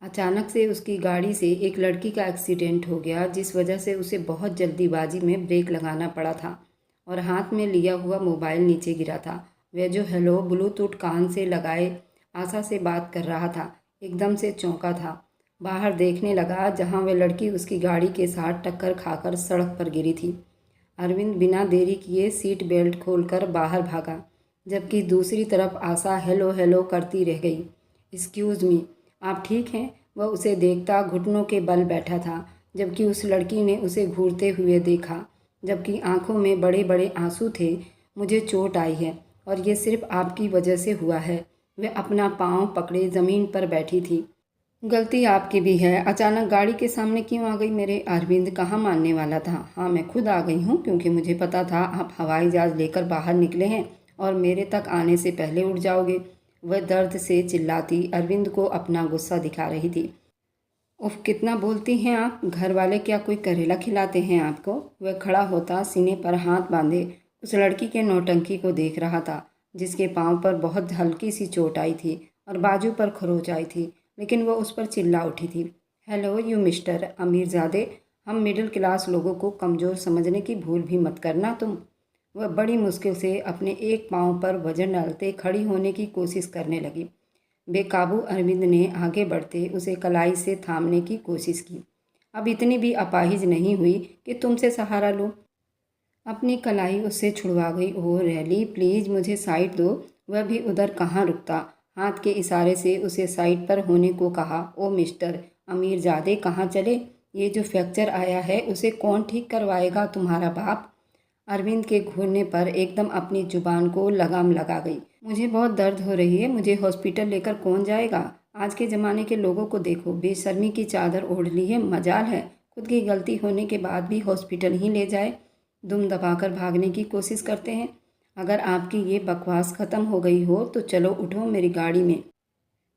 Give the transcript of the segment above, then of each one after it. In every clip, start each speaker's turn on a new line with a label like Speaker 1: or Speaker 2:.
Speaker 1: अचानक से उसकी गाड़ी से एक लड़की का एक्सीडेंट हो गया, जिस वजह से उसे बहुत जल्दीबाजी में ब्रेक लगाना पड़ा था और हाथ में लिया हुआ मोबाइल नीचे गिरा था। वह जो हेलो ब्लूटूथ कान से लगाए आशा से बात कर रहा था, एकदम से चौंका था। बाहर देखने लगा जहाँ वह लड़की उसकी गाड़ी के साथ टक्कर खाकर सड़क पर गिरी थी। अरविंद बिना देरी किए सीट बेल्ट खोलकर बाहर भागा, जबकि दूसरी तरफ आशा हेलो हेलो करती रह गई। एक्सक्यूज़ मी, आप ठीक हैं? वह उसे देखता घुटनों के बल बैठा था, जबकि उस लड़की ने उसे घूरते हुए देखा, जबकि आंखों में बड़े बड़े आंसू थे। मुझे चोट आई है और ये सिर्फ आपकी वजह से हुआ है। वह अपना पाँव पकड़े ज़मीन पर बैठी थी। गलती आपकी भी है, अचानक गाड़ी के सामने क्यों आ गई मेरे? अरविंद कहाँ मानने वाला था। हाँ, मैं खुद आ गई हूँ, क्योंकि मुझे पता था आप हवाई जहाज़ लेकर बाहर निकले हैं और मेरे तक आने से पहले उठ जाओगे। वह दर्द से चिल्लाती अरविंद को अपना गुस्सा दिखा रही थी। उफ, कितना बोलती हैं आप। घर वाले क्या कोई करेला खिलाते हैं आपको? वह खड़ा होता सीने पर हाथ बांधे उस लड़की के नौटंकी को देख रहा था, जिसके पांव पर बहुत हल्की सी चोट आई थी और बाजू पर खरोच आई थी, लेकिन वह उस पर चिल्ला उठी थी। हेलो यू मिस्टर अमीरजादे, हम मिडिल क्लास लोगों को कमज़ोर समझने की भूल भी मत करना तुम। वह बड़ी मुश्किल से अपने एक पाँव पर वजन डालते खड़ी होने की कोशिश करने लगी। बेकाबू अरविंद ने आगे बढ़ते उसे कलाई से थामने की कोशिश की। अब इतनी भी अपाहिज नहीं हुई कि तुमसे सहारा लूं। अपनी कलाई उससे छुड़वा गई। ओह रैली, प्लीज़ मुझे साइड दो। वह भी उधर कहाँ रुकता, हाथ के इशारे से उसे साइड पर होने को कहा। ओ मिस्टर अमीरजादे, कहाँ चले? ये जो फ्रैक्चर आया है उसे कौन ठीक करवाएगा? तुम्हारा बाप? अरविंद के घूरने पर एकदम अपनी जुबान को लगाम लगा गई। मुझे बहुत दर्द हो रही है, मुझे हॉस्पिटल लेकर कौन जाएगा? आज के ज़माने के लोगों को देखो, बेशर्मी की चादर ओढ़ ली है। मजाल है खुद की गलती होने के बाद भी हॉस्पिटल ही ले जाए। दुम दबाकर भागने की कोशिश करते हैं। अगर आपकी ये बकवास ख़त्म हो गई हो तो चलो उठो मेरी गाड़ी में,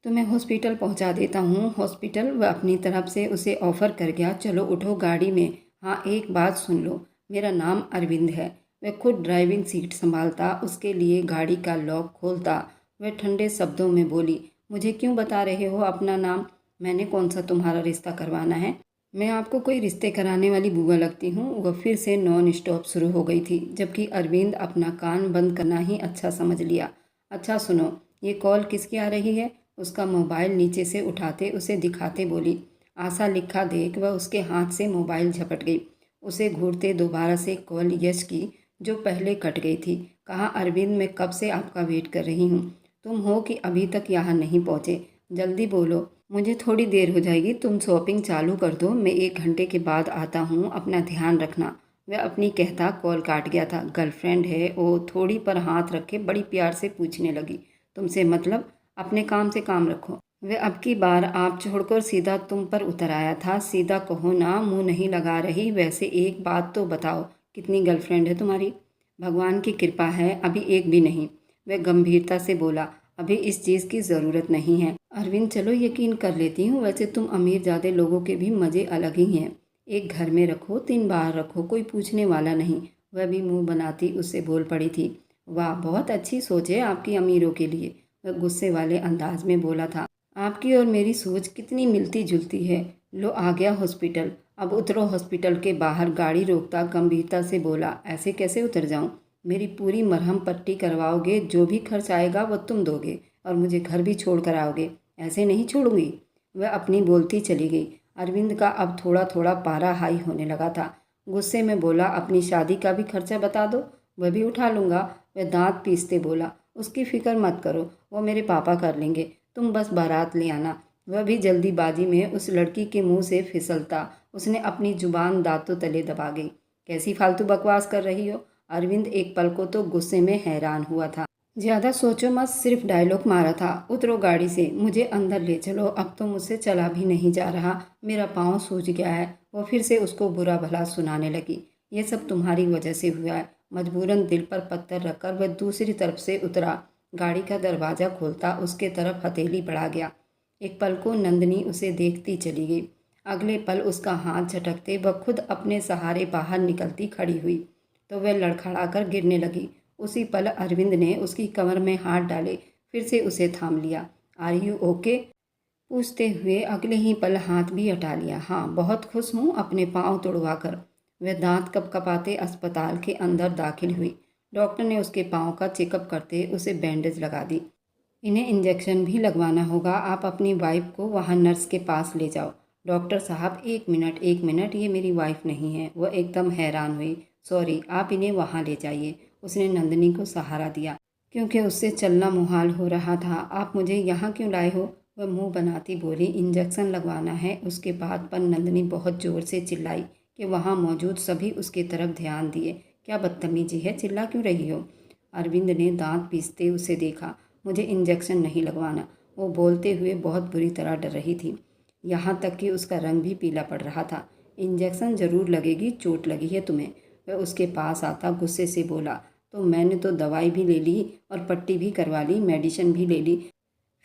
Speaker 1: तुम्हें हॉस्पिटल पहुंचा देता हूँ। हॉस्पिटल? वह अपनी तरफ से उसे ऑफ़र कर गया। चलो उठो गाड़ी में। हाँ, एक बात सुन लो, मेरा नाम अरविंद है। वह खुद ड्राइविंग सीट संभालता, उसके लिए गाड़ी का लॉक खोलता। वह ठंडे शब्दों में बोली, मुझे क्यों बता रहे हो अपना नाम? मैंने कौन सा तुम्हारा रिश्ता करवाना है? मैं आपको कोई रिश्ते कराने वाली बुआ लगती हूँ? वह फिर से नॉन स्टॉप शुरू हो गई थी, जबकि अरविंद अपना कान बंद करना ही अच्छा समझ लिया। अच्छा सुनो, ये कॉल किसकी आ रही है? उसका मोबाइल नीचे से उठाते उसे दिखाते बोली। आशा लिखा देख वह उसके हाथ से मोबाइल झपट गई। उसे घूरते दोबारा से कॉल यश की, जो पहले कट गई थी। कहा, अरविंद मैं कब से आपका वेट कर रही हूँ। तुम हो कि अभी तक यहाँ नहीं पहुँचे? जल्दी बोलो, मुझे थोड़ी देर हो जाएगी। तुम शॉपिंग चालू कर दो, मैं 1 घंटे के बाद आता हूँ, अपना ध्यान रखना। वह अपनी कहता कॉल काट गया था। गर्लफ्रेंड है? वो थोड़ी पर हाथ रखे बड़ी प्यार से पूछने लगी। तुमसे मतलब? अपने काम से काम रखो। वह अब की बार आप छोड़कर सीधा तुम पर उतर आया था। सीधा कहो ना, मुंह नहीं लगा रही। वैसे एक बात तो बताओ, कितनी गर्लफ्रेंड है तुम्हारी? भगवान की कृपा है, अभी एक भी नहीं। वह गंभीरता से बोला, अभी इस चीज़ की ज़रूरत नहीं है। अरविंद चलो यकीन कर लेती हूँ, वैसे तुम अमीर ज़्यादा लोगों के भी मज़े अलग ही हैं। एक घर में रखो, 3 बार रखो, कोई पूछने वाला नहीं। वह भी मुंह बनाती उससे बोल पड़ी थी। वाह, बहुत अच्छी सोच है आपकी अमीरों के लिए। वह गुस्से वाले अंदाज में बोला था। आपकी और मेरी सोच कितनी मिलती जुलती है। लो आ गया हॉस्पिटल, अब उतरो। हॉस्पिटल के बाहर गाड़ी रोकता गंभीरता से बोला, ऐसे कैसे उतर जाऊं? मेरी पूरी मरहम पट्टी करवाओगे, जो भी खर्च आएगा वो तुम दोगे और मुझे घर भी छोड़ कर आओगे। ऐसे नहीं छोड़ूंगी। वह अपनी बोलती चली गई। अरविंद का अब थोड़ा थोड़ा पारा हाई होने लगा था। गुस्से में बोला, अपनी शादी का भी खर्चा बता दो, वह भी उठा लूँगा। वह दांत पीसते बोला, उसकी फ़िक्र मत करो, वो मेरे पापा कर लेंगे, तुम बस बारात ले आना। वह भी जल्दीबाजी में उस लड़की के मुंह से फिसलता उसने अपनी जुबान दांतों तले दबा गई। कैसी फालतू बकवास कर रही हो? अरविंद एक पल को तो गुस्से में हैरान हुआ था। ज़्यादा सोचो मत, सिर्फ डायलॉग मारा था। उतरो गाड़ी से, मुझे अंदर ले चलो, अब तो मुझसे चला भी नहीं जा रहा, मेरा पाँव सूज गया है। वो फिर से उसको बुरा भला सुनाने लगी। ये सब तुम्हारी वजह से हुआ है। मजबूरन दिल पर पत्थर रखकर वह दूसरी तरफ से उतरा। गाड़ी का दरवाज़ा खोलता उसके तरफ हथेली बढ़ा गया। एक पल को नंदिनी उसे देखती चली गई। अगले पल उसका हाथ झटकते वह खुद अपने सहारे बाहर निकलती खड़ी हुई तो वह लड़खड़ाकर गिरने लगी। उसी पल अरविंद ने उसकी कमर में हाथ डाले, फिर से उसे थाम लिया। Are you okay? पूछते हुए अगले ही पल हाथ भी हटा लिया। हाँ, बहुत खुश हूँ अपने पाँव तुड़वा कर। वह दांत कपकपाते अस्पताल के अंदर दाखिल हुई। डॉक्टर ने उसके पाँव का चेकअप करते उसे बैंडेज लगा दी। इन्हें इंजेक्शन भी लगवाना होगा, आप अपनी वाइफ को वहाँ नर्स के पास ले जाओ। डॉक्टर साहब, एक मिनट, ये मेरी वाइफ नहीं है। वह एकदम हैरान हुई। सॉरी, आप इन्हें वहाँ ले जाइए। उसने नंदिनी को सहारा दिया क्योंकि उससे चलना मुहाल हो रहा था। आप मुझे यहाँ क्यों लाए हो? वह मुंह बनाती बोली, इंजेक्शन लगवाना है उसके बाद। पर नंदिनी बहुत ज़ोर से चिल्लाई कि वहाँ मौजूद सभी उसकी तरफ ध्यान दिए। क्या बदतमीजी है, चिल्ला क्यों रही हो? अरविंद ने दांत पीसते उसे देखा। मुझे इंजेक्शन नहीं लगवाना, वो बोलते हुए बहुत बुरी तरह डर रही थी। यहाँ तक कि उसका रंग भी पीला पड़ रहा था। इंजेक्शन ज़रूर लगेगी, चोट लगी है तुम्हें। वह उसके पास आता गुस्से से बोला, तो मैंने तो दवाई भी ले ली और पट्टी भी करवा ली, मेडिसिन भी ले ली,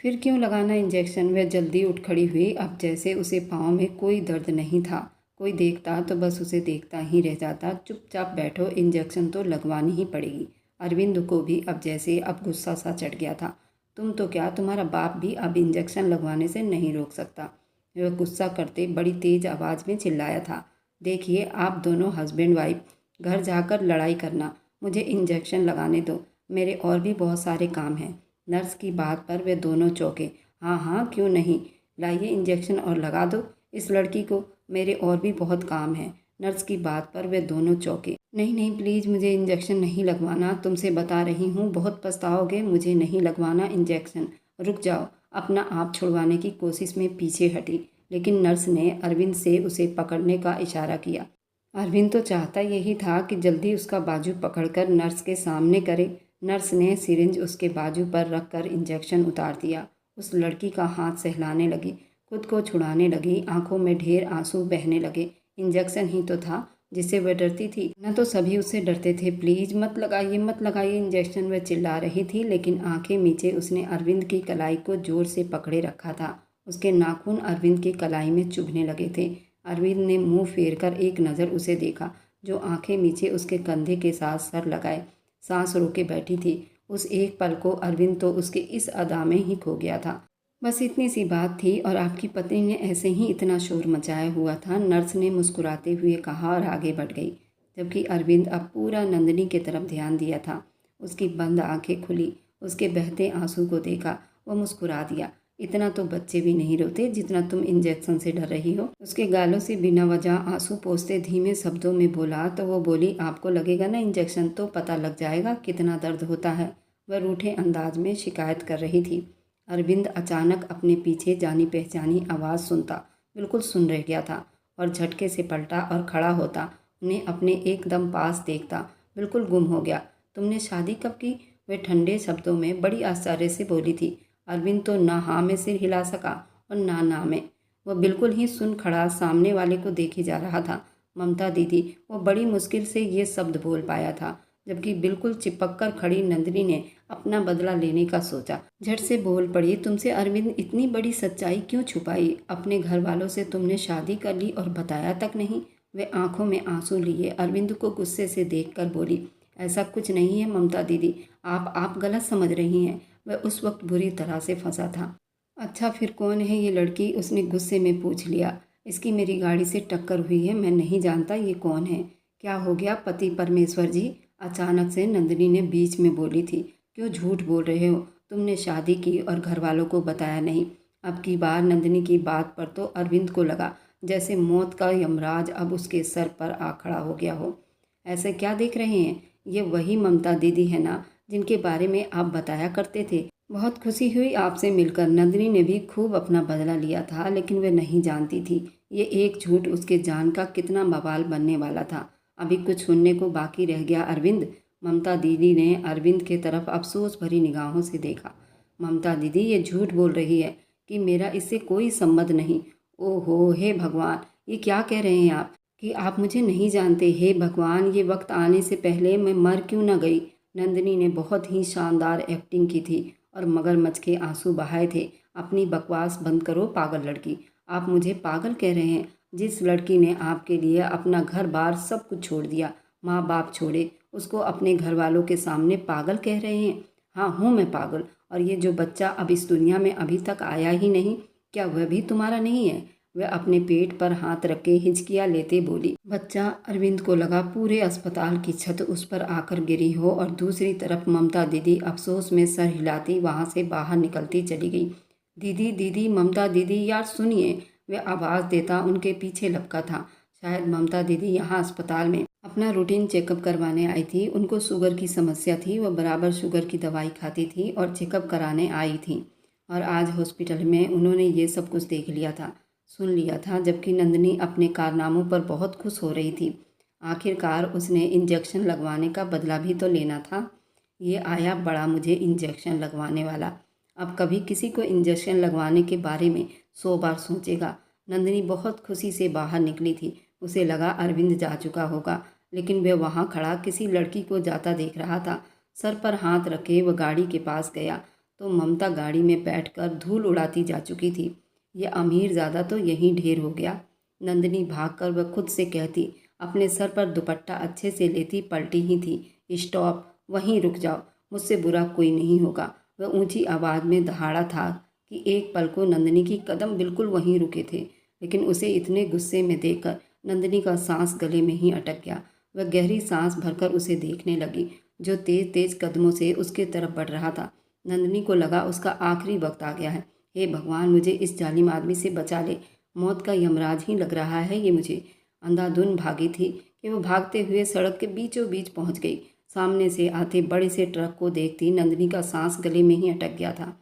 Speaker 1: फिर क्यों लगाना इंजेक्शन? वह जल्दी उठ खड़ी हुई। अब जैसे उसे पाँव में कोई दर्द नहीं था। कोई देखता तो बस उसे देखता ही रह जाता। चुपचाप बैठो, इंजेक्शन तो लगवानी ही पड़ेगी। अरविंद को भी अब जैसे अब गुस्सा सा चढ़ गया था। तुम तो क्या, तुम्हारा बाप भी अब इंजेक्शन लगवाने से नहीं रोक सकता। वह गुस्सा करते बड़ी तेज आवाज़ में चिल्लाया था। देखिए, आप दोनों हस्बैंड वाइफ घर जाकर लड़ाई करना, मुझे इंजेक्शन लगाने दो, मेरे और भी बहुत सारे काम हैं। नर्स की बात पर वे दोनों चौंके। हाँ हाँ, क्यों नहीं, लाइए इंजेक्शन और लगा दो इस लड़की को, मेरे और भी बहुत काम है। नर्स की बात पर वे दोनों चौंके। नहीं नहीं, प्लीज़ मुझे इंजेक्शन नहीं लगवाना, तुमसे बता रही हूँ, बहुत पछताओगे, मुझे नहीं लगवाना इंजेक्शन। रुक जाओ। अपना आप छुड़वाने की कोशिश में पीछे हटी, लेकिन नर्स ने अरविंद से उसे पकड़ने का इशारा किया। अरविंद तो चाहता यही था कि जल्दी उसका बाजू पकड़कर नर्स के सामने करे। नर्स ने सिरिंज उसके बाजू पर रखकर इंजेक्शन उतार दिया। उस लड़की का हाथ सहलाने लगी, खुद को छुड़ाने लगी, आंखों में ढेर आंसू बहने लगे। इंजेक्शन ही तो था जिससे वह डरती थी, न तो सभी उससे डरते थे। प्लीज़ मत लगाइए इंजेक्शन, वह चिल्ला रही थी, लेकिन आंखें मीचे उसने अरविंद की कलाई को जोर से पकड़े रखा था। उसके नाखून अरविंद की कलाई में चुभने लगे थे। अरविंद ने मुंह फेर कर एक नज़र उसे देखा, जो आंखें नीचे उसके कंधे के साथ सर लगाए सांस रोके बैठी थी। उस एक पल को अरविंद तो उसके इस अदा में ही खो गया था। बस इतनी सी बात थी और आपकी पत्नी ने ऐसे ही इतना शोर मचाया हुआ था, नर्स ने मुस्कुराते हुए कहा और आगे बढ़ गई, जबकि अरविंद अब पूरा नंदिनी की तरफ ध्यान दिया था। उसकी बंद आंखें खुली, उसके बहते आंसू को देखा, वह मुस्कुरा दिया। इतना तो बच्चे भी नहीं रोते जितना तुम इंजेक्शन से डर रही हो। उसके गालों से बिना वजह आंसू पोंछते धीमे शब्दों में बोला तो वो बोली, आपको लगेगा ना इंजेक्शन, तो पता लग जाएगा कितना दर्द होता है। वह रूठे अंदाज में शिकायत कर रही थी। अरविंद अचानक अपने पीछे जानी पहचानी आवाज़ सुनता बिल्कुल सुन रह गया था और झटके से पलटा और खड़ा होता, उन्हें अपने एकदम पास देखता बिल्कुल गुम हो गया। तुमने शादी कब की? वह ठंडे शब्दों में बड़ी आश्चर्य से बोली थी। अरविंद तो ना हाँ में सिर हिला सका और ना में। वह बिल्कुल ही सुन खड़ा सामने वाले को देखे जा रहा था। ममता दीदी, वो बड़ी मुश्किल से ये शब्द बोल पाया था, जबकि बिल्कुल चिपक कर खड़ी नंदिनी ने अपना बदला लेने का सोचा। झट से बोल पड़ी, तुमसे अरविंद इतनी बड़ी सच्चाई क्यों छुपाई? अपने घर वालों से तुमने शादी कर ली और बताया तक नहीं। वे आंखों में आंसू लिए अरविंद को गुस्से से देखकर बोली, ऐसा कुछ नहीं है ममता दीदी, आप गलत समझ रही हैं। वह उस वक्त बुरी तरह से फंसा था। अच्छा, फिर कौन है ये लड़की? उसने गुस्से में पूछ लिया। इसकी मेरी गाड़ी से टक्कर हुई है, मैं नहीं जानता ये कौन है। क्या हो गया पति परमेश्वर जी? अचानक से नंदिनी ने बीच में बोली थी। क्यों झूठ बोल रहे हो? तुमने शादी की और घर वालों को बताया नहीं। अब की बार नंदिनी की बात पर तो अरविंद को लगा जैसे मौत का यमराज अब उसके सर पर आ खड़ा हो गया हो। ऐसे क्या देख रहे हैं? ये वही ममता दीदी है ना जिनके बारे में आप बताया करते थे? बहुत खुशी हुई आपसे मिलकर। नंदिनी ने भी खूब अपना बदला लिया था, लेकिन वह नहीं जानती थी ये एक झूठ उसके जान का कितना बवाल बनने वाला था। अभी कुछ सुनने को बाकी रह गया अरविंद। ममता दीदी ने अरविंद के तरफ अफसोस भरी निगाहों से देखा। ममता दीदी, ये झूठ बोल रही है कि मेरा इससे कोई संबंध नहीं। ओहो, हे भगवान, ये क्या कह रहे हैं आप कि आप मुझे नहीं जानते? हे भगवान, ये वक्त आने से पहले मैं मर क्यों न गई? नंदिनी ने बहुत ही शानदार एक्टिंग की थी और मगरमच्छ के आंसू बहाए थे। अपनी बकवास बंद करो पागल लड़की। आप मुझे पागल कह रहे हैं? जिस लड़की ने आपके लिए अपना घर बार सब कुछ छोड़ दिया, माँ बाप छोड़े, उसको अपने घर वालों के सामने पागल कह रहे हैं? हाँ, हूँ मैं पागल। और ये जो बच्चा अब इस दुनिया में अभी तक आया ही नहीं, क्या वह भी तुम्हारा नहीं है? वह अपने पेट पर हाथ रख के हिचकियाँ लेते बोली। बच्चा अरविंद को लगा पूरे अस्पताल की छत उस पर आकर गिरी हो और दूसरी तरफ ममता दीदी अफसोस में सर हिलाती वहाँ से बाहर निकलती चली गई। दीदी दीदी, ममता दीदी, यार सुनिए। वह आवाज़ देता उनके पीछे लपका था। शायद ममता दीदी यहाँ अस्पताल में अपना रूटीन चेकअप करवाने आई थी। उनको शुगर की समस्या थी, वह बराबर शुगर की दवाई खाती थी और चेकअप कराने आई थी। और आज हॉस्पिटल में उन्होंने ये सब कुछ देख लिया था, सुन लिया था, जबकि नंदिनी अपने कारनामों पर बहुत खुश हो रही थी। आखिरकार उसने इंजेक्शन लगवाने का बदला भी तो लेना था। ये आया बड़ा मुझे इंजेक्शन लगवाने वाला। अब कभी किसी को इंजेक्शन लगवाने के बारे में 100 बार सोचेगा। नंदिनी बहुत खुशी से बाहर निकली थी। उसे लगा अरविंद जा चुका होगा, लेकिन वह वहाँ खड़ा किसी लड़की को जाता देख रहा था। सर पर हाथ रखे वह गाड़ी के पास गया तो ममता गाड़ी में बैठकर धूल उड़ाती जा चुकी थी। ये अमीर ज़्यादा तो यहीं ढेर हो गया। नंदिनी भागकर वह खुद से कहती, अपने सर पर दुपट्टा अच्छे से लेती पलटी ही थी। स्टॉप, वहीं रुक जाओ, मुझसे बुरा कोई नहीं होगा। वह ऊंची आवाज़ में दहाड़ा था कि एक पल को नंदिनी की कदम बिल्कुल वहीं रुके थे, लेकिन उसे इतने गुस्से में देखकर नंदिनी का सांस गले में ही अटक गया। वह गहरी सांस भरकर उसे देखने लगी, जो तेज तेज कदमों से उसके तरफ बढ़ रहा था। नंदिनी को लगा उसका आखिरी वक्त आ गया है। हे भगवान, मुझे इस जालिम आदमी से बचा ले। मौत का यमराज ही लग रहा है ये मुझे। अंधाधुन भागी थी कि वो भागते हुए सड़क के बीचों बीच पहुंच गई। सामने से आते बड़े से ट्रक को देखती नंदिनी का सांस गले में ही अटक गया था।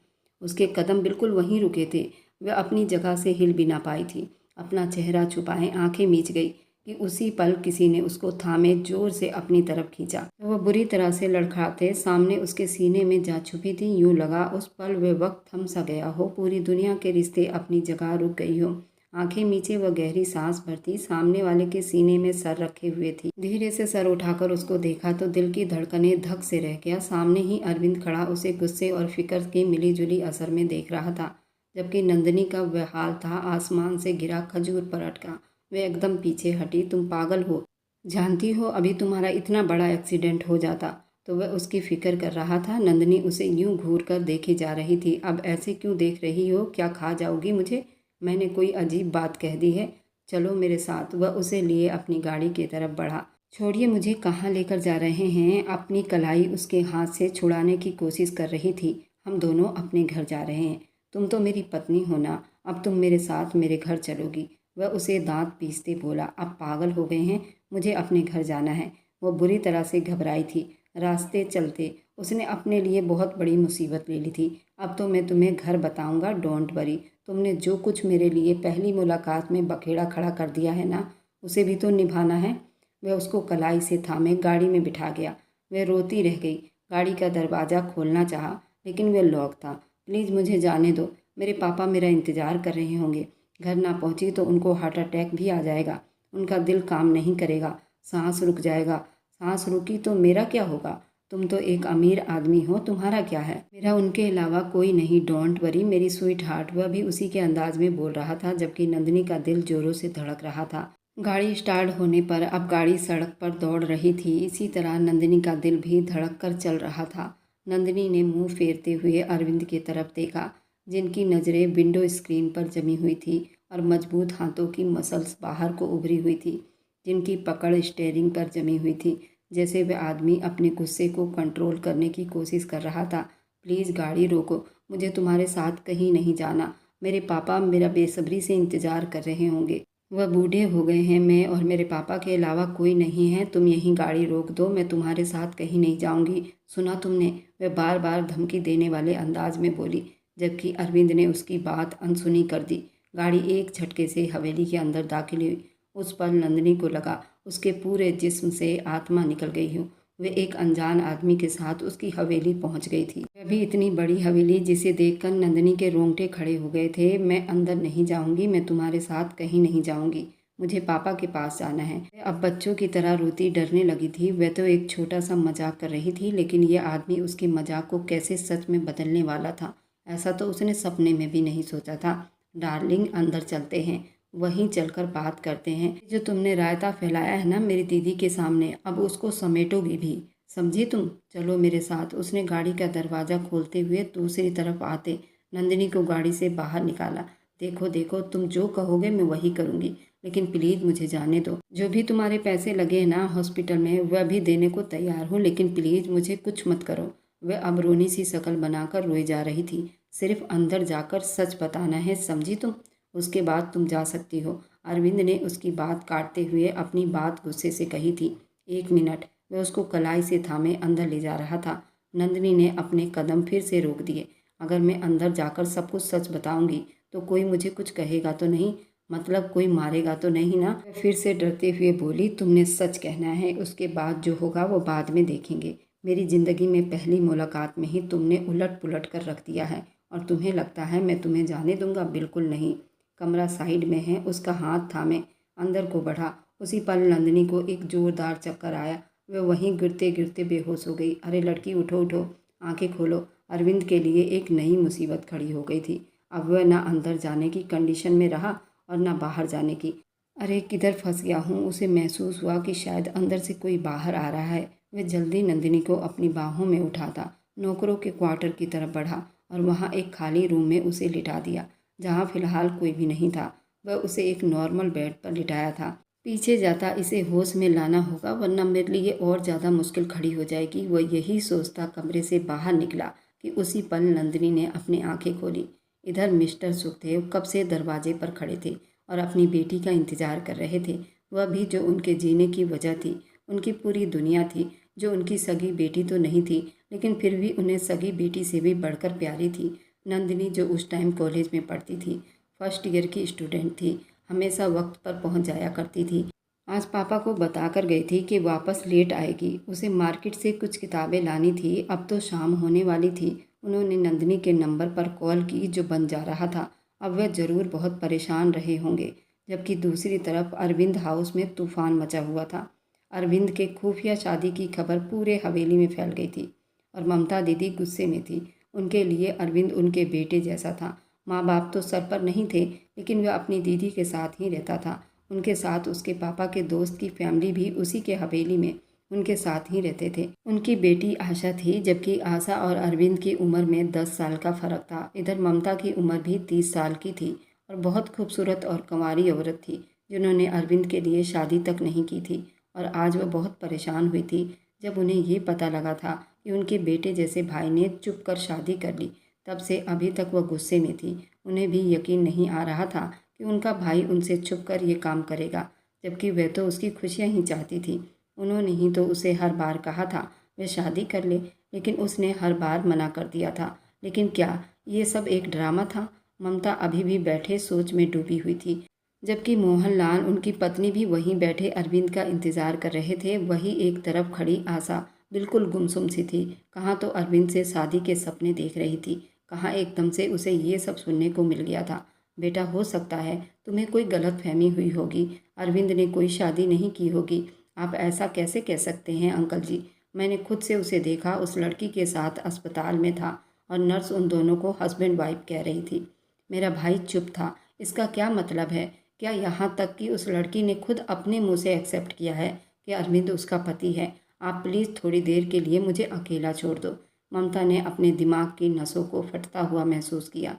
Speaker 1: उसके कदम बिल्कुल वहीं रुके थे। वह अपनी जगह से हिल भी ना पाई थी। अपना चेहरा छुपाए आंखें मीच गई कि उसी पल किसी ने उसको थामे जोर से अपनी तरफ खींचा। वह बुरी तरह से लड़खड़ाते सामने उसके सीने में जा छुपी थी। यूं लगा उस पल वह वक्त थम सा गया हो, पूरी दुनिया के रिश्ते अपनी जगह रुक गई हो। आंखें मीचे वह गहरी सांस भरती सामने वाले के सीने में सर रखे हुए थी। धीरे से सर उठाकर उसको देखा तो दिल की धड़कनें धक से रह गया। सामने ही अरविंद खड़ा उसे गुस्से और फिक्र की मिली जुली असर में देख रहा था, जबकि नंदिनी का वह हाल था आसमान से गिरा खजूर पर अटका। वह एकदम पीछे हटी। तुम पागल हो, जानती हो अभी तुम्हारा इतना बड़ा एक्सीडेंट हो जाता। तो वह उसकी फिक्र कर रहा था। नंदिनी उसे यूं घूर कर देखे जा रही थी। अब ऐसे क्यों देख रही हो? क्या खा जाओगी मुझे? मैंने कोई अजीब बात कह दी है? चलो मेरे साथ। वह उसे लिए अपनी गाड़ी की तरफ बढ़ा। छोड़िए मुझे, कहाँ लेकर जा रहे हैं? अपनी कलाई उसके हाथ से छुड़ाने की कोशिश कर रही थी। हम दोनों अपने घर जा रहे हैं। तुम तो मेरी पत्नी हो ना, अब तुम मेरे साथ मेरे घर चलोगी। वह उसे दांत पीसते बोला, अब पागल हो गए हैं, मुझे अपने घर जाना है। वो बुरी तरह से घबराई थी। रास्ते चलते उसने अपने लिए बहुत बड़ी मुसीबत ले ली थी। अब तो मैं तुम्हें घर बताऊंगा, डोंट वरी। तुमने जो कुछ मेरे लिए पहली मुलाकात में बखेड़ा खड़ा कर दिया है ना, उसे भी तो निभाना है। वह उसको कलाई से थामे गाड़ी में बिठा गया। वह रोती रह गई। गाड़ी का दरवाज़ा खोलना चाहा, लेकिन वह लॉक था। प्लीज़ मुझे जाने दो, मेरे पापा मेरा इंतज़ार कर रहे होंगे। घर ना पहुंची तो उनको हार्ट अटैक भी आ जाएगा। उनका दिल काम नहीं करेगा, सांस रुक जाएगा। सांस रुकी तो मेरा क्या होगा? तुम तो एक अमीर आदमी हो, तुम्हारा क्या है? मेरा उनके अलावा कोई नहीं, डोंट वरी मेरी स्वीट हार्ट। वह भी उसी के अंदाज में बोल रहा था, जबकि नंदिनी का दिल जोरों से धड़क रहा था। गाड़ी स्टार्ट होने पर अब गाड़ी सड़क पर दौड़ रही थी। इसी तरह नंदिनी का दिल भी धड़क कर चल रहा था। नंदिनी ने मुंह फेरते हुए अरविंद की तरफ देखा, जिनकी नज़रें विंडो स्क्रीन पर जमी हुई थी और मजबूत हाथों की मसल्स बाहर को उभरी हुई थी, जिनकी पकड़ स्टीयरिंग पर जमी हुई थी, जैसे वह आदमी अपने गुस्से को कंट्रोल करने की कोशिश कर रहा था। प्लीज़ गाड़ी रोको, मुझे तुम्हारे साथ कहीं नहीं जाना। मेरे पापा मेरा बेसब्री से इंतज़ार कर रहे होंगे। वह बूढ़े हो गए हैं, मैं और मेरे पापा के अलावा कोई नहीं है। तुम यहीं गाड़ी रोक दो, मैं तुम्हारे साथ कहीं नहीं जाऊंगी। सुना तुमने? वह बार बार धमकी देने वाले अंदाज में बोली, जबकि अरविंद ने उसकी बात अनसुनी कर दी। गाड़ी एक झटके से हवेली के अंदर दाखिल हुई। उस पल नंदिनी को लगा उसके पूरे जिस्म से आत्मा निकल गई हो। वे एक अनजान आदमी के साथ उसकी हवेली पहुंच गई थी। वह भी इतनी बड़ी हवेली जिसे देखकर नंदिनी के रोंगटे खड़े हो गए थे। मैं अंदर नहीं जाऊंगी, मैं तुम्हारे साथ कहीं नहीं जाऊंगी, मुझे पापा के पास जाना है। वह अब बच्चों की तरह रोती डरने लगी थी। वह तो एक छोटा सा मजाक कर रही थी, लेकिन यह आदमी उसके मजाक को कैसे सच में बदलने वाला था, ऐसा तो उसने सपने में भी नहीं सोचा था। डार्लिंग, अंदर चलते हैं, वहीं चलकर बात करते हैं। जो तुमने रायता फैलाया है ना मेरी दीदी के सामने, अब उसको समेटोगी भी, समझी तुम? चलो मेरे साथ। उसने गाड़ी का दरवाज़ा खोलते हुए दूसरी तरफ आते नंदिनी को गाड़ी से बाहर निकाला। देखो देखो, तुम जो कहोगे मैं वही करूँगी, लेकिन प्लीज़ मुझे जाने दो। जो भी तुम्हारे पैसे लगे हैं ना हॉस्पिटल में, वह भी देने को तैयार हूँ, लेकिन प्लीज़ मुझे कुछ मत करो। वह अब रोनी सी शक्ल बनाकर रोई जा रही थी। सिर्फ अंदर जाकर सच बताना है, समझी तुम? उसके बाद तुम जा सकती हो। अरविंद ने उसकी बात काटते हुए अपनी बात गुस्से से कही थी। 1 मिनट। वह उसको कलाई से थामे अंदर ले जा रहा था। नंदिनी ने अपने कदम फिर से रोक दिए। अगर मैं अंदर जाकर सब कुछ सच बताऊंगी तो कोई मुझे कुछ कहेगा तो नहीं? मतलब कोई मारेगा तो नहीं ना? वह फिर से डरते हुए बोली, तुमने सच कहना है, उसके बाद जो होगा वो बाद में देखेंगे। मेरी ज़िंदगी में पहली मुलाकात में ही तुमने उलट पुलट कर रख दिया है और तुम्हें लगता है मैं तुम्हें जाने दूंगा? बिल्कुल नहीं। कमरा साइड में है। उसका हाथ थामे अंदर को बढ़ा। उसी पल नंदिनी को एक जोरदार चक्कर आया। वह वहीं गिरते गिरते बेहोश हो गई। अरे लड़की, उठो उठो, आंखें खोलो। अरविंद के लिए एक नई मुसीबत खड़ी हो गई थी। अब वह ना अंदर जाने की कंडीशन में रहा और ना बाहर जाने की। अरे किधर फंस गया हूँ? उसे महसूस हुआ कि शायद अंदर से कोई बाहर आ रहा है। वह जल्दी नंदिनी को अपनी बाहों में उठाता नौकरों के क्वार्टर की तरफ बढ़ा और वहाँ एक खाली रूम में उसे लिटा दिया, जहाँ फिलहाल कोई भी नहीं था। वह उसे एक नॉर्मल बेड पर लिटाया था। पीछे जाता इसे होश में लाना होगा, वरना मेरे लिए और ज़्यादा मुश्किल खड़ी हो जाएगी। वह यही सोचता कमरे से बाहर निकला कि उसी पल नंदिनी ने अपनी आंखें खोली। इधर मिस्टर सुखदेव कब से दरवाजे पर खड़े थे और अपनी बेटी का इंतजार कर रहे थे। वह भी जो उनके जीने की वजह थी, उनकी पूरी दुनिया थी, जो उनकी सगी बेटी तो नहीं थी, लेकिन फिर भी उन्हें सगी बेटी से भी बढ़कर प्यारी थी। नंदिनी जो उस टाइम कॉलेज में पढ़ती थी, फर्स्ट ईयर की स्टूडेंट थी, हमेशा वक्त पर पहुंच जाया करती थी। आज पापा को बताकर गई थी कि वापस लेट आएगी। उसे मार्केट से कुछ किताबें लानी थी। अब तो शाम होने वाली थी। उन्होंने नंदिनी के नंबर पर कॉल की जो बंद जा रहा था। अब वह ज़रूर बहुत परेशान रहे होंगे। जबकि दूसरी तरफ अरविंद हाउस में तूफान मचा हुआ था। अरविंद के खुफिया शादी की खबर पूरे हवेली में फैल गई थी और ममता दीदी गुस्से में थी। उनके लिए अरविंद उनके बेटे जैसा था। माँ बाप तो सर पर नहीं थे, लेकिन वह अपनी दीदी के साथ ही रहता था। उनके साथ उसके पापा के दोस्त की फैमिली भी उसी के हवेली में उनके साथ ही रहते थे। उनकी बेटी आशा थी, जबकि आशा और अरविंद की उम्र में 10 साल का फ़र्क था। इधर ममता की उम्र भी 30 साल की थी और बहुत खूबसूरत और कंवारी औरत थी, जिन्होंने अरविंद के लिए शादी तक नहीं की थी। और आज वह बहुत परेशान हुई थी जब उन्हें ये पता लगा था कि उनके बेटे जैसे भाई ने चुप कर शादी कर ली। तब से अभी तक वह गुस्से में थी। उन्हें भी यकीन नहीं आ रहा था कि उनका भाई उनसे छुप कर ये काम करेगा, जबकि वह तो उसकी खुशियाँ ही चाहती थी। उन्होंने ही तो उसे हर बार कहा था वह शादी कर ले, लेकिन उसने हर बार मना कर दिया था। लेकिन क्या ये सब एक ड्रामा था? ममता अभी भी बैठे सोच में डूबी हुई थी, जबकि मोहनलाल उनकी पत्नी भी वहीं बैठे अरविंद का इंतजार कर रहे थे। वही एक तरफ खड़ी आशा बिल्कुल गुमसुम सी थी। कहाँ तो अरविंद से शादी के सपने देख रही थी, कहाँ एकदम से उसे ये सब सुनने को मिल गया था। बेटा, हो सकता है तुम्हें कोई गलत फहमी हुई होगी। अरविंद ने कोई शादी नहीं की होगी। आप ऐसा कैसे कह सकते हैं अंकल जी? मैंने खुद से उसे देखा, उस लड़की के साथ अस्पताल में था और नर्स उन दोनों को हस्बैंड वाइफ कह रही थी। मेरा भाई चुप था। इसका क्या मतलब है? क्या यहाँ तक कि उस लड़की ने खुद अपने मुंह से एक्सेप्ट किया है कि अरविंद उसका पति है? आप प्लीज़ थोड़ी देर के लिए मुझे अकेला छोड़ दो। ममता ने अपने दिमाग की नसों को फटता हुआ महसूस किया।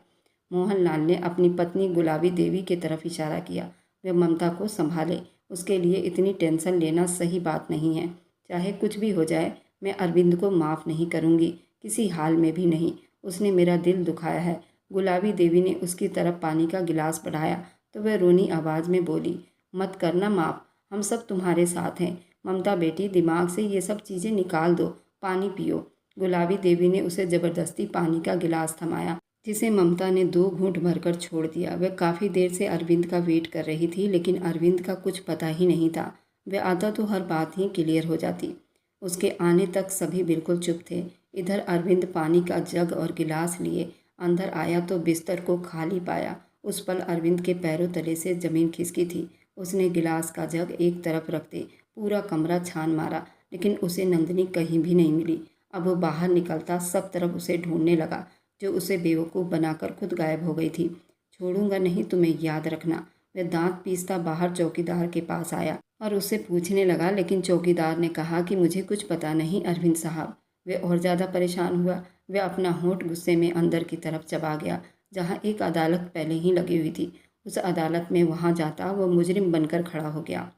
Speaker 1: मोहनलाल ने अपनी पत्नी गुलाबी देवी की तरफ इशारा किया। वह ममता को संभाले, उसके लिए इतनी टेंशन लेना सही बात नहीं है। चाहे कुछ भी हो जाए, मैं अरविंद को माफ़ नहीं करूँगी, किसी हाल में भी नहीं। उसने मेरा दिल दुखाया है। गुलाबी देवी ने उसकी तरफ पानी का गिलास बढ़ाया तो वह रोनी आवाज़ में बोली, मत करना माफ़, हम सब तुम्हारे साथ हैं। ममता बेटी, दिमाग से ये सब चीज़ें निकाल दो, पानी पियो। गुलाबी देवी ने उसे ज़बरदस्ती पानी का गिलास थमाया, जिसे ममता ने 2 घूंट भरकर छोड़ दिया। वह काफ़ी देर से अरविंद का वेट कर रही थी, लेकिन अरविंद का कुछ पता ही नहीं था। वह आता तो हर बात ही क्लियर हो जाती। उसके आने तक सभी बिल्कुल चुप थे। इधर अरविंद पानी का जग और गिलास लिए अंदर आया तो बिस्तर को खाली पाया। उस पल अरविंद के पैरों तले से ज़मीन खिसकी थी। उसने गिलास का जग एक तरफ रखते पूरा कमरा छान मारा, लेकिन उसे नंदिनी कहीं भी नहीं मिली। अब वो बाहर निकलता सब तरफ उसे ढूंढने लगा, जो उसे बेवकूफ़ बनाकर खुद गायब हो गई थी। छोड़ूंगा नहीं तुम्हें, याद रखना। वह दांत पीसता बाहर चौकीदार के पास आया और उससे पूछने लगा, लेकिन चौकीदार ने कहा कि मुझे कुछ पता नहीं अरविंद साहब। वह और ज़्यादा परेशान हुआ। वह अपना होंठ गुस्से में अंदर की तरफ चबा गया। जहाँ एक अदालत पहले ही लगी हुई थी। उस अदालत में वहाँ जाता वह मुजरिम बनकर खड़ा हो गया।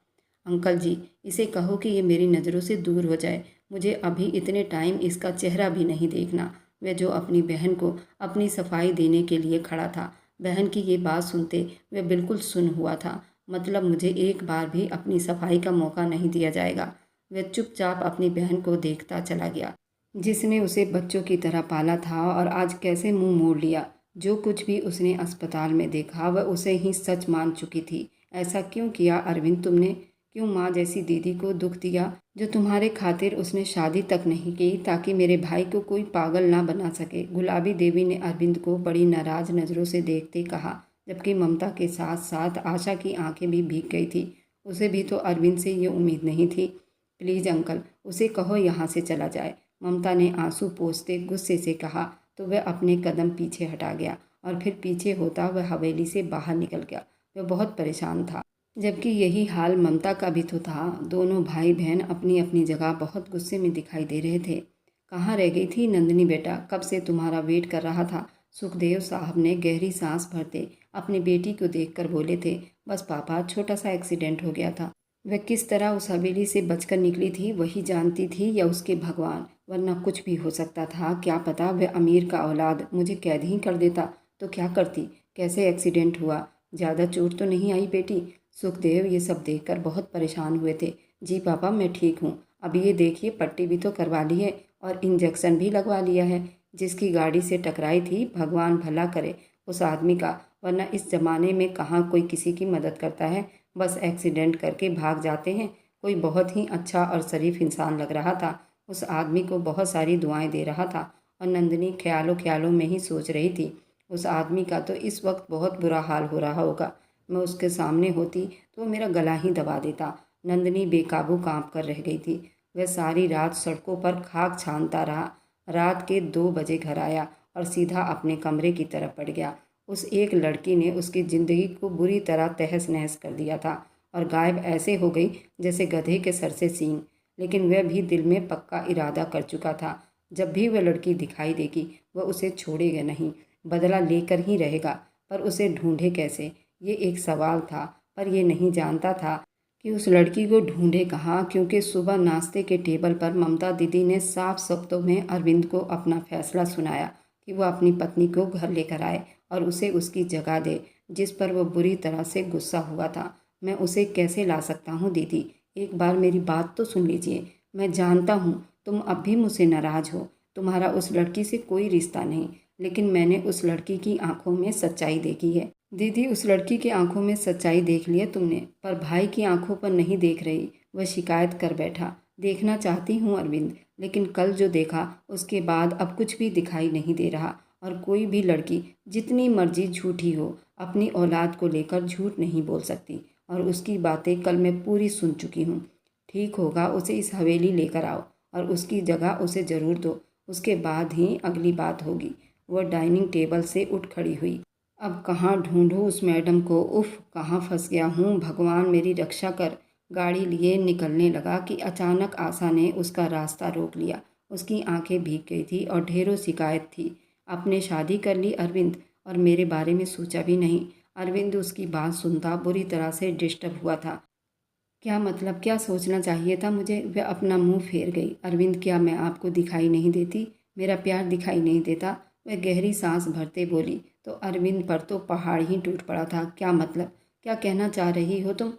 Speaker 1: अंकल जी, इसे कहो कि ये मेरी नज़रों से दूर हो जाए। मुझे अभी इतने टाइम इसका चेहरा भी नहीं देखना। वह जो अपनी बहन को अपनी सफाई देने के लिए खड़ा था। बहन की ये बात सुनते वह बिल्कुल सुन्न हुआ था। मतलब मुझे एक बार भी अपनी सफाई का मौका नहीं दिया जाएगा। वह चुपचाप अपनी बहन को देखता चला गया, जिसने उसे बच्चों की तरह पाला था और आज कैसे मुंह मोड़ लिया। जो कुछ भी उसने अस्पताल में देखा वह उसे ही सच मान चुकी थी। ऐसा क्यों किया अरविंद तुमने? क्यों माँ जैसी दीदी को दुख दिया, जो तुम्हारे खातिर उसने शादी तक नहीं की ताकि मेरे भाई को कोई पागल ना बना सके? गुलाबी देवी ने अरविंद को बड़ी नाराज नज़रों से देखते कहा, जबकि ममता के साथ साथ आशा की आंखें भी भीग गई थी। उसे भी तो अरविंद से ये उम्मीद नहीं थी। प्लीज़ अंकल, उसे कहो यहाँ से चला जाए, ममता ने आंसू पोंछते गुस्से से कहा। तो वह अपने कदम पीछे हटा गया और फिर पीछे होता वह हवेली से बाहर निकल गया। वह बहुत परेशान था, जबकि यही हाल ममता का भी तो था। दोनों भाई बहन अपनी अपनी जगह बहुत गुस्से में दिखाई दे रहे थे। कहाँ रह गई थी नंदिनी बेटा? कब से तुम्हारा वेट कर रहा था। सुखदेव साहब ने गहरी सांस भरते अपनी बेटी को देखकर बोले थे। बस पापा, छोटा सा एक्सीडेंट हो गया था। वह किस तरह उस हवेली से बचकर निकली थी वही जानती थी, या उसके भगवान, वरना कुछ भी हो सकता था। क्या पता वह अमीर का औलाद मुझे कैद ही कर देता तो क्या करती? कैसे एक्सीडेंट हुआ? ज़्यादा चोट तो नहीं आई बेटी? सुखदेव ये सब देखकर बहुत परेशान हुए थे। जी पापा, मैं ठीक हूँ। अभी ये देखिए, पट्टी भी तो करवा ली है और इंजेक्शन भी लगवा लिया है। जिसकी गाड़ी से टकराई थी, भगवान भला करे उस आदमी का, वरना इस ज़माने में कहाँ कोई किसी की मदद करता है। बस एक्सीडेंट करके भाग जाते हैं। कोई बहुत ही अच्छा और शरीफ इंसान लग रहा था। उस आदमी को बहुत सारी दुआएं दे रहा था और नंदिनी ख्यालों ख्यालों में ही सोच रही थी, उस आदमी का तो इस वक्त बहुत बुरा हाल हो रहा होगा। मैं उसके सामने होती तो मेरा गला ही दबा देता। नंदिनी बेकाबू कांप कर रह गई थी। वह सारी रात सड़कों पर खाक छानता रहा। रात के 2 बजे घर आया और सीधा अपने कमरे की तरफ बढ़ गया। उस एक लड़की ने उसकी ज़िंदगी को बुरी तरह तहस नहस कर दिया था और गायब ऐसे हो गई जैसे गधे के सर से सींग। लेकिन वह भी दिल में पक्का इरादा कर चुका था, जब भी वह लड़की दिखाई देगी वह उसे छोड़ेगा नहीं, बदला लेकर ही रहेगा। पर उसे ढूंढे कैसे, ये एक सवाल था। पर यह नहीं जानता था कि उस लड़की को ढूंढे कहाँ, क्योंकि सुबह नाश्ते के टेबल पर ममता दीदी ने साफ शब्दों में अरविंद को अपना फैसला सुनाया कि वह अपनी पत्नी को घर लेकर आए और उसे उसकी जगह दे, जिस पर वह बुरी तरह से गुस्सा हुआ था। मैं उसे कैसे ला सकता हूँ दीदी? एक बार मेरी बात तो सुन लीजिए। मैं जानता हूँ तुम अब भी मुझसे नाराज़ हो। तुम्हारा उस लड़की से कोई रिश्ता नहीं, लेकिन मैंने उस लड़की की आंखों में सच्चाई देखी है। दीदी, उस लड़की की आंखों में सच्चाई देख ली है तुमने, पर भाई की आंखों पर नहीं देख रही। वह शिकायत कर बैठा। देखना चाहती हूँ अरविंद, लेकिन कल जो देखा उसके बाद अब कुछ भी दिखाई नहीं दे रहा। और कोई भी लड़की जितनी मर्जी झूठी हो, अपनी औलाद को लेकर झूठ नहीं बोल सकती। और उसकी बातें कल मैं पूरी सुन चुकी हूँ। ठीक होगा, उसे इस हवेली लेकर आओ और उसकी जगह उसे ज़रूर दो। उसके बाद ही अगली बात होगी। वह डाइनिंग टेबल से उठ खड़ी हुई। अब कहाँ ढूंढूं उस मैडम को? उफ, कहाँ फंस गया हूँ, भगवान मेरी रक्षा कर। गाड़ी लिए निकलने लगा कि अचानक आशा ने उसका रास्ता रोक लिया। उसकी आंखें भीग गई थी और ढेरों शिकायत थी। आपने शादी कर ली अरविंद, और मेरे बारे में सोचा भी नहीं। अरविंद उसकी बात सुनता बुरी तरह से डिस्टर्ब हुआ था। क्या मतलब, क्या सोचना चाहिए था मुझे? वह अपना मुंह फेर गई। अरविंद, क्या मैं आपको दिखाई नहीं देती? मेरा प्यार दिखाई नहीं देता? वह गहरी सांस भरते बोली। तो अरविंद पर तो पहाड़ ही टूट पड़ा था। क्या मतलब, क्या कहना चाह रही हो तुम?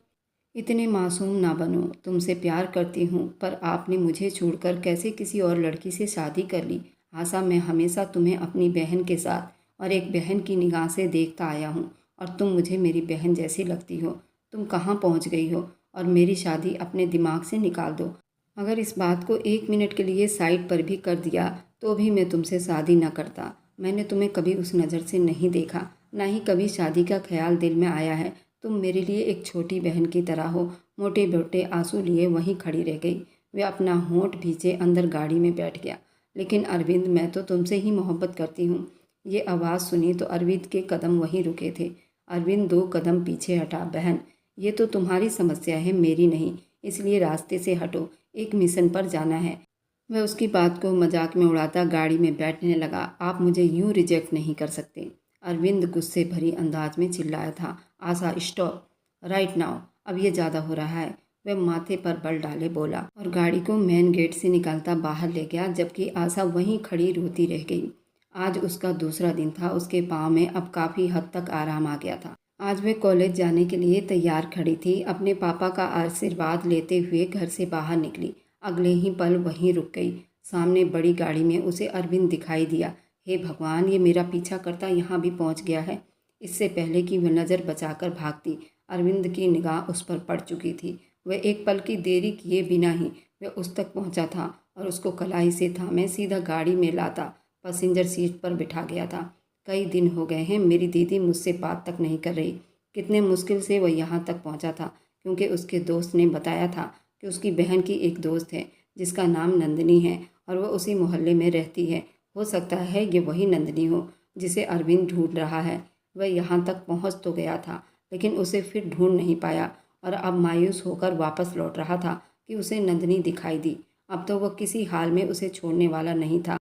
Speaker 1: इतने मासूम ना बनो। तुमसे प्यार करती हूँ, पर आपने मुझे छोड़कर कैसे किसी और लड़की से शादी कर ली? आशा, मैं हमेशा तुम्हें अपनी बहन के साथ और एक बहन की निगाह से देखता आया हूँ, और तुम मुझे मेरी बहन जैसी लगती हो। तुम कहाँ पहुँच गई हो? और मेरी शादी अपने दिमाग से निकाल दो। अगर इस बात को 1 मिनट के लिए साइड पर भी कर दिया तो भी मैं तुमसे शादी न करता। मैंने तुम्हें कभी उस नज़र से नहीं देखा, ना ही कभी शादी का ख्याल दिल में आया है। तुम मेरे लिए एक छोटी बहन की तरह हो। मोटे मोटे आंसू लिए वहीं खड़ी रह गई। वे अपना होंठ भींचे अंदर गाड़ी में बैठ गया। लेकिन अरविंद, मैं तो तुमसे ही मोहब्बत करती हूँ। ये आवाज़ सुनी तो अरविंद के कदम वहीं रुके थे। अरविंद 2 कदम पीछे हटा। बहन, ये तो तुम्हारी समस्या है, मेरी नहीं, इसलिए रास्ते से हटो, एक मिशन पर जाना है। वह उसकी बात को मजाक में उड़ाता गाड़ी में बैठने लगा। आप मुझे यूं रिजेक्ट नहीं कर सकते। अरविंद गुस्से भरी अंदाज में चिल्लाया था। आशा, स्टॉप राइट नाउ, अब ये ज़्यादा हो रहा है। वह माथे पर बल डाले बोला और गाड़ी को मेन गेट से निकालता बाहर ले गया, जबकि आशा वहीं खड़ी रोती रह गई। आज उसका दूसरा दिन था। उसके पाँव में अब काफ़ी हद तक आराम आ गया था। आज वे कॉलेज जाने के लिए तैयार खड़ी थी। अपने पापा का आशीर्वाद लेते हुए घर से बाहर निकली। अगले ही पल वहीं रुक गई। सामने बड़ी गाड़ी में उसे अरविंद दिखाई दिया। हे भगवान, ये मेरा पीछा करता यहाँ भी पहुँच गया है। इससे पहले कि वह नज़र बचाकर भागती, अरविंद की निगाह उस पर पड़ चुकी थी। वह एक पल की देरी किए बिना ही वह उस तक पहुंचा था और उसको कलाई से थामे सीधा गाड़ी में लाता पैसेंजर सीट पर बिठा गया था। कई दिन हो गए हैं मेरी दीदी मुझसे बात तक नहीं कर रही। कितने मुश्किल से वह यहाँ तक पहुँचा था, क्योंकि उसके दोस्त ने बताया था कि उसकी बहन की एक दोस्त है जिसका नाम नंदिनी है और वह उसी मोहल्ले में रहती है। हो सकता है ये वही नंदिनी हो जिसे अरविंद ढूंढ रहा है। वह यहाँ तक पहुँच तो गया था, लेकिन उसे फिर ढूंढ नहीं पाया और अब मायूस होकर वापस लौट रहा था कि उसे नंदिनी दिखाई दी। अब तो वह किसी हाल में उसे छोड़ने वाला नहीं था।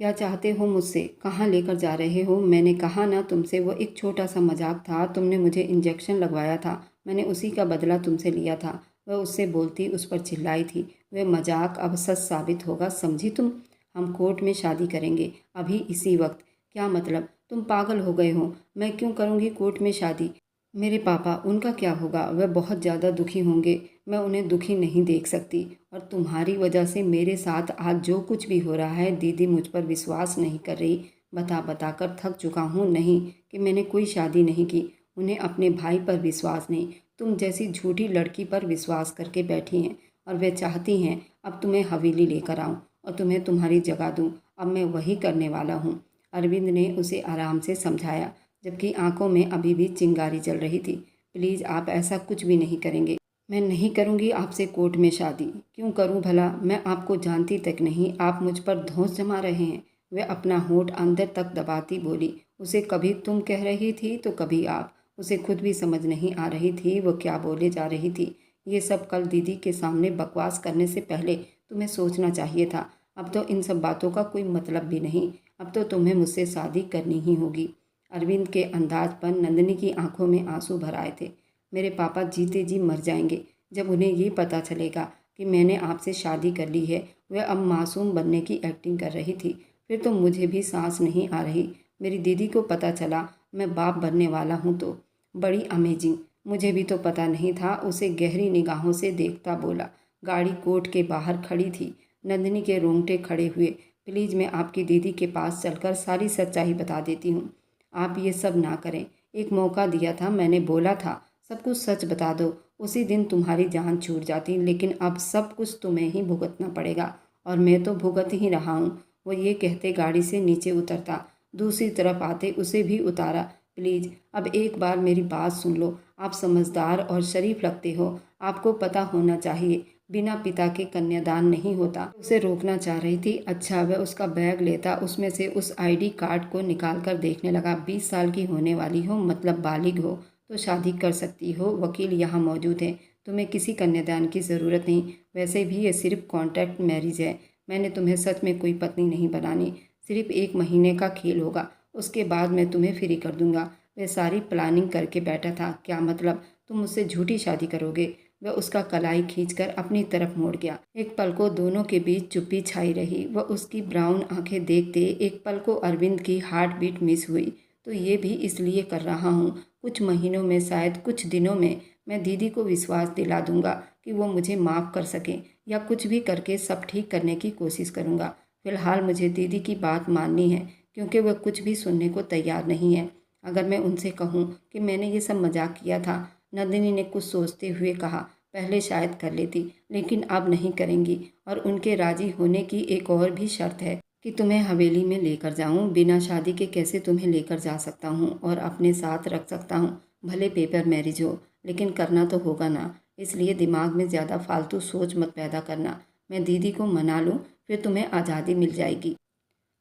Speaker 1: क्या चाहते हो मुझसे? कहाँ लेकर जा रहे हो? मैंने कहा ना तुमसे, वो एक छोटा सा मजाक था। तुमने मुझे इंजेक्शन लगवाया था, मैंने उसी का बदला तुमसे लिया था। वह उससे बोलती उस पर चिल्लाई थी। वह मजाक अब सच साबित होगा, समझी तुम? हम कोर्ट में शादी करेंगे, अभी इसी वक्त। क्या मतलब? तुम पागल हो गए हो? मैं क्यों करूँगी कोर्ट में शादी? मेरे पापा, उनका क्या होगा? वह बहुत ज़्यादा दुखी होंगे। मैं उन्हें दुखी नहीं देख सकती। और तुम्हारी वजह से मेरे साथ आज जो कुछ भी हो रहा है, दीदी मुझ पर विश्वास नहीं कर रही। बता बता कर थक चुका हूँ। नहीं कि मैंने कोई शादी नहीं की, उन्हें अपने भाई पर विश्वास नहीं, तुम जैसी झूठी लड़की पर विश्वास करके बैठी हैं। और वे चाहती हैं अब तुम्हें हवेली लेकर आऊँ और तुम्हें तुम्हारी जगह दूँ। अब मैं वही करने वाला हूँ। अरविंद ने उसे आराम से समझाया, जबकि आंखों में अभी भी चिंगारी जल रही थी। प्लीज़, आप ऐसा कुछ भी नहीं करेंगे। मैं नहीं करूँगी आपसे कोर्ट में शादी। क्यों करूँ भला? मैं आपको जानती तक नहीं, आप मुझ पर धौंस जमा रहे हैं। वह अपना होंठ अंदर तक दबाती बोली। उसे कभी तुम कह रही थी तो कभी आप। उसे खुद भी समझ नहीं आ रही थी वो क्या बोले जा रही थी। ये सब कल दीदी के सामने बकवास करने से पहले तुम्हें सोचना चाहिए था। अब तो इन सब बातों का कोई मतलब भी नहीं। अब तो तुम्हें मुझसे शादी करनी ही होगी। अरविंद के अंदाज पर नंदिनी की आंखों में आंसू भर आए थे। मेरे पापा जीते जी मर जाएंगे जब उन्हें ये पता चलेगा कि मैंने आपसे शादी कर ली है। वह अब मासूम बनने की एक्टिंग कर रही थी। फिर तो मुझे भी सांस नहीं आ रही। मेरी दीदी को पता चला मैं बाप बनने वाला हूँ तो बड़ी अमेजिंग। मुझे भी तो पता नहीं था। उसे गहरी निगाहों से देखता बोला। गाड़ी कोर्ट के बाहर खड़ी थी। नंदिनी के रोंगटे खड़े हुए। प्लीज़, मैं आपकी दीदी के पास चलकर सारी सच्चाई बता देती हूँ। आप ये सब ना करें। एक मौका दिया था, मैंने बोला था सब कुछ सच बता दो, उसी दिन तुम्हारी जान छूट जाती। लेकिन अब सब कुछ तुम्हें ही भुगतना पड़ेगा और मैं तो भुगत ही रहा हूँ। वो ये कहते गाड़ी से नीचे उतरता। दूसरी तरफ आते उसे भी उतारा। प्लीज़, अब एक बार मेरी बात सुन लो। आप समझदार और शरीफ लगते हो। आपको पता होना चाहिए बिना पिता के कन्यादान नहीं होता। उसे रोकना चाह रही थी। अच्छा, वह उसका बैग लेता, उसमें से उस आईडी कार्ड को निकाल कर देखने लगा। 20 साल की होने वाली हो, मतलब बालिग हो, तो शादी कर सकती हो। वकील यहाँ मौजूद है। तुम्हें किसी कन्यादान की ज़रूरत नहीं। वैसे भी ये सिर्फ कॉन्ट्रैक्ट मैरिज है। मैंने तुम्हें सच में कोई पत्नी नहीं बनानी। सिर्फ 1 महीने का खेल होगा, उसके बाद मैं तुम्हें फ्री कर दूंगा। वह सारी प्लानिंग करके बैठा था। क्या मतलब? तुम मुझसे झूठी शादी करोगे? वह उसका कलाई खींचकर अपनी तरफ मोड़ गया। एक पल को दोनों के बीच चुप्पी छाई रही। वह उसकी ब्राउन आंखें देखते एक पल को अरविंद की हार्ट बीट मिस हुई। तो ये भी इसलिए कर रहा हूँ। कुछ महीनों में, शायद कुछ दिनों में, मैं दीदी को विश्वास दिला दूंगा कि वो मुझे माफ़ कर सकें, या कुछ भी करके सब ठीक करने की कोशिश करूँगा। फिलहाल मुझे दीदी की बात माननी है, क्योंकि वह कुछ भी सुनने को तैयार नहीं है। अगर मैं उनसे कहूँ कि मैंने ये सब मजाक किया था, नंदिनी ने कुछ सोचते हुए कहा, पहले शायद कर लेती, लेकिन अब नहीं करेंगी। और उनके राजी होने की एक और भी शर्त है कि तुम्हें हवेली में लेकर जाऊं। बिना शादी के कैसे तुम्हें लेकर जा सकता हूं और अपने साथ रख सकता हूं? भले पेपर मैरिज हो, लेकिन करना तो होगा ना। इसलिए दिमाग में ज़्यादा फालतू सोच मत पैदा करना। मैं दीदी को मना लूँ, फिर तुम्हें आज़ादी मिल जाएगी।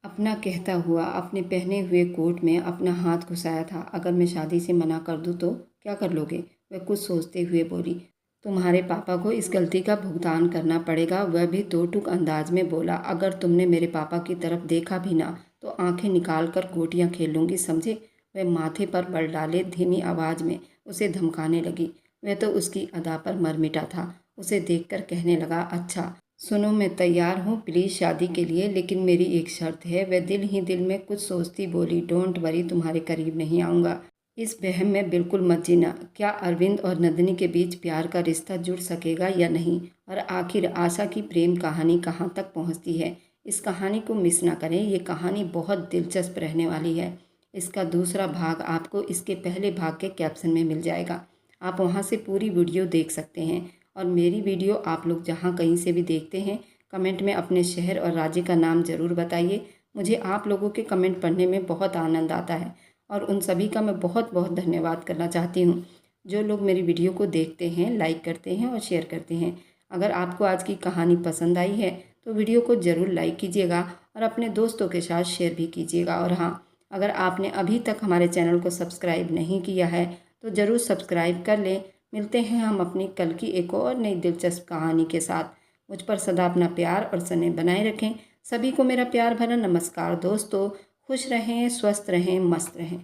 Speaker 1: अपना कहता हुआ अपने पहने हुए कोट में अपना हाथ घुसाया था। अगर मैं शादी से मना कर दूँ तो क्या कर लोगे? वह कुछ सोचते हुए बोली। तुम्हारे पापा को इस गलती का भुगतान करना पड़ेगा। वह भी दो टूक अंदाज में बोला। अगर तुमने मेरे पापा की तरफ देखा भी ना तो आंखें निकाल कर गोटियाँ खेल लूँगी, समझे। वह माथे पर बल डाले धीमी आवाज़ में उसे धमकाने लगी। वह तो उसकी अदा पर मर मिटा था। उसे देखकर कहने लगा, अच्छा सुनो, मैं तैयार हूँ प्लीज़ शादी के लिए, लेकिन मेरी एक शर्त है। वह दिल ही दिल में कुछ सोचती बोली, डोंट वरी, तुम्हारे करीब नहीं आऊँगा। इस वहम में बिल्कुल मत जीना। क्या अरविंद और नंदिनी के बीच प्यार का रिश्ता जुड़ सकेगा या नहीं, और आखिर आशा की प्रेम कहानी कहाँ तक पहुँचती है। इस कहानी को मिस ना करें, ये कहानी बहुत दिलचस्प रहने वाली है। इसका दूसरा भाग आपको इसके पहले भाग के कैप्शन में मिल जाएगा। आप वहाँ से पूरी वीडियो देख सकते हैं। और मेरी वीडियो आप लोग जहाँ कहीं से भी देखते हैं, कमेंट में अपने शहर और राज्य का नाम ज़रूर बताइए। मुझे आप लोगों के कमेंट पढ़ने में बहुत आनंद आता है और उन सभी का मैं बहुत बहुत धन्यवाद करना चाहती हूँ जो लोग मेरी वीडियो को देखते हैं, लाइक करते हैं और शेयर करते हैं। अगर आपको आज की कहानी पसंद आई है तो वीडियो को ज़रूर लाइक कीजिएगा और अपने दोस्तों के साथ शेयर भी कीजिएगा। और हाँ, अगर आपने अभी तक हमारे चैनल को सब्सक्राइब नहीं किया है तो ज़रूर सब्सक्राइब कर लें। मिलते हैं हम अपनी कल की एक और नई दिलचस्प कहानी के साथ। मुझ पर सदा अपना प्यार और स्नेह बनाए रखें। सभी को मेरा प्यार भरा नमस्कार दोस्तों। खुश रहें, स्वस्थ रहें, मस्त रहें।